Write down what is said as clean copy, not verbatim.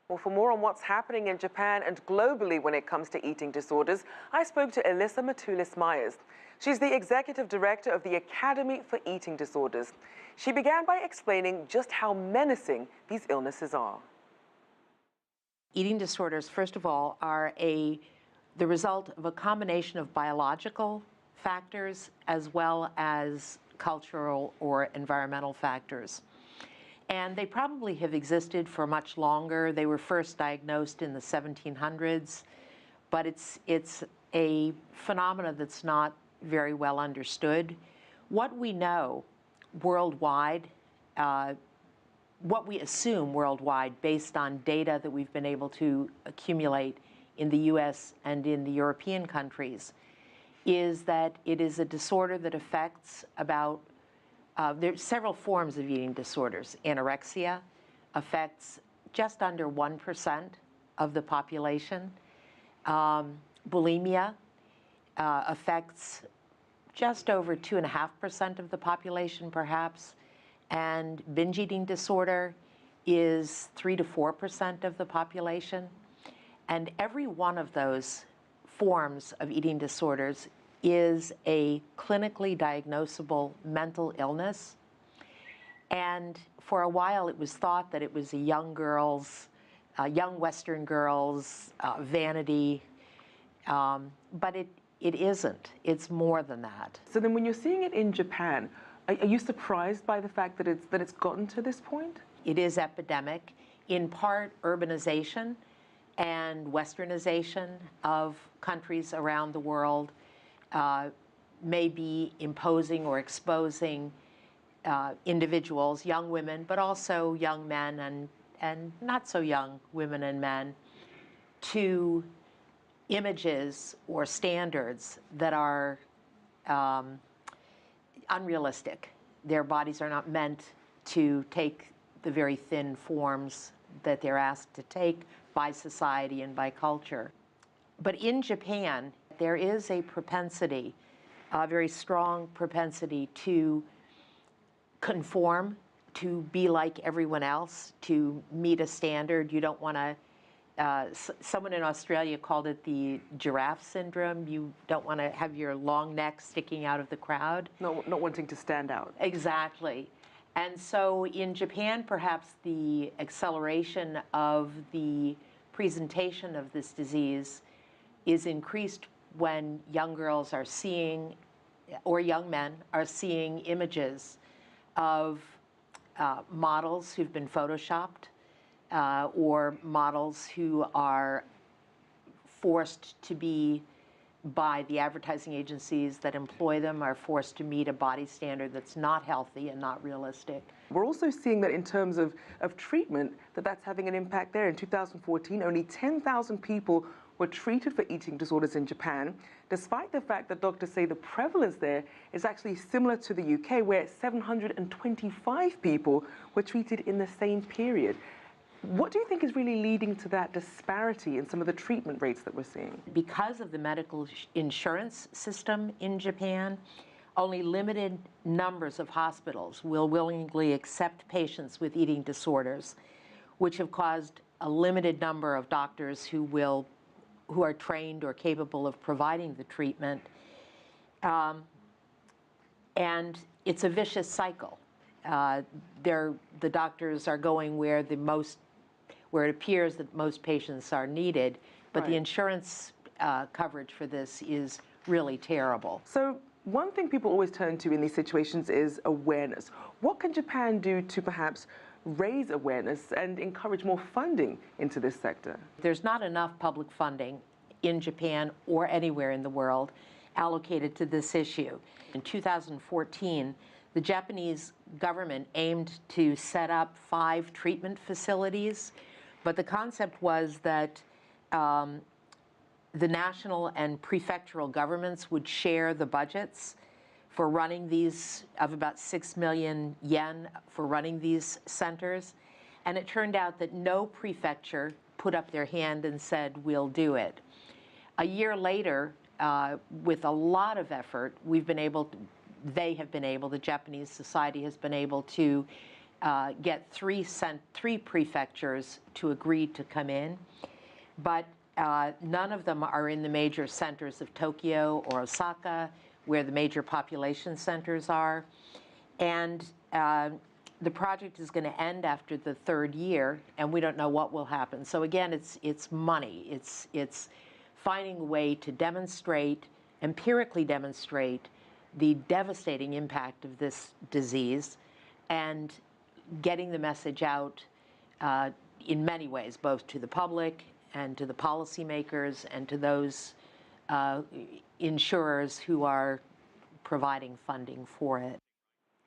Well, for more on what's happening in Japan and globally when it comes to eating disorders, I spoke to Elissa Matulis Myers. She's the executive director of the Academy for Eating Disorders. She began by explaining just how menacing these illnesses are. Eating disorders, first of all, are the result of a combination of biological factors as well as cultural or environmental factors. And they probably have existed for much longer. They were first diagnosed in the 1700s, but it's a phenomenon that's not very well understood. What we know worldwide, what we assume worldwide based on data that we've been able to accumulate in the US and in the European countries, is that it is a disorder that affects about there's several forms of eating disorders. Anorexia affects just under 1% of the population. Bulimia affects just over 2.5% of the population, perhaps. And binge eating disorder is 3 to 4% of the population. And every one of those forms of eating disorders is a clinically diagnosable mental illness. And for a while it was thought that it was a young Western girls' vanity, but it isn't. It's more than that. So then when you're seeing it in Japan, are you surprised by the fact that it's gotten to this point? It is epidemic, in part urbanization and westernization of countries around the world may be imposing or exposing individuals, young women, but also young men and not so young women and men, to images or standards that are unrealistic. Their bodies are not meant to take the very thin forms that they're asked to take by society and by culture. But in Japan, there is a propensity, a very strong propensity to conform, to be like everyone else, to meet a standard. You don't want to, someone in Australia called it the giraffe syndrome. You don't want to have your long neck sticking out of the crowd. Not wanting to stand out. Exactly. And so in Japan, perhaps the acceleration of the presentation of this disease is increased when young girls are seeing, or young men are seeing images of models who've been photoshopped, or models who are forced to be, by the advertising agencies that employ them, are forced to meet a body standard that's not healthy and not realistic. We're also seeing that in terms of treatment, that's having an impact there. In 2014, only 10,000 people were treated for eating disorders in Japan, despite the fact that doctors say the prevalence there is actually similar to the UK, where 725 people were treated in the same period. What do you think is really leading to that disparity in some of the treatment rates that we're seeing? Because of the medical insurance system in Japan, only limited numbers of hospitals will willingly accept patients with eating disorders, which have caused a limited number of doctors who are trained or capable of providing the treatment. And it's a vicious cycle. The doctors are going where it appears that most patients are needed, but right. The insurance coverage for this is really terrible. So one thing people always turn to in these situations is awareness. What can Japan do to perhaps raise awareness and encourage more funding into this sector? There's not enough public funding in Japan or anywhere in the world allocated to this issue. In 2014, the Japanese government aimed to set up 5 treatment facilities, but the concept was that the national and prefectural governments would share the budgets for running these, of about 6 million yen for running these centers. And it turned out that no prefecture put up their hand and said, we'll do it. A year later, with a lot of effort, the Japanese society has been able to get three prefectures to agree to come in, but none of them are in the major centers of Tokyo or Osaka, where the major population centers are. And the project is going to end after the third year, and we don't know what will happen. So again, it's money. It's finding a way to demonstrate, empirically demonstrate, the devastating impact of this disease, and getting the message out in many ways, both to the public and to the policymakers and to those insurers who are providing funding for it.